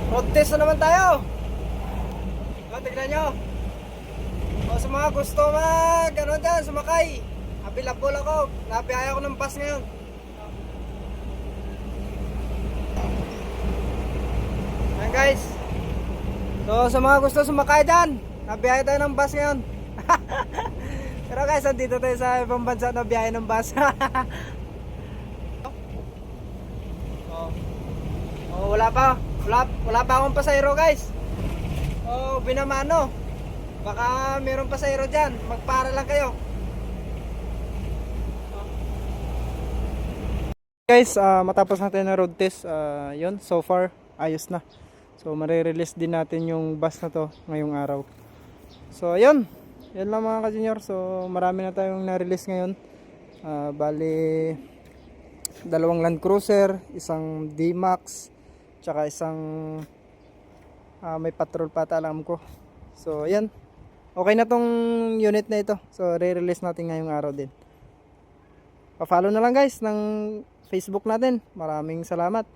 Road test na naman tayo. Tignan nyo. Sa mga gusto dyan, sumakay, available ako. Nabiyaya ako ng bus ngayon. Ayan guys. Sa mga gusto sumakay dyan, nabiyaya tayo ng bus ngayon. Pero guys, andito tayo sa ibang bansa na biyahe ng bus. Wala pa akong pasahero guys. Binamano. Baka meron pasahero dyan. Magpara lang kayo. Guys, matapos natin na road test, yun, so far, ayos na. So, marirelease din natin yung bus na to ngayong araw. So, yun. Yan lang mga ka-junior. So, marami na tayong na-release ngayon. Bali, 2 Land Cruiser, isang D-Max, tsaka isang may patrol pa alam ko. So, yan. Okay na tong unit na ito. So, re-release natin ngayong araw din. Pa-follow na lang guys ng Facebook natin. Maraming salamat.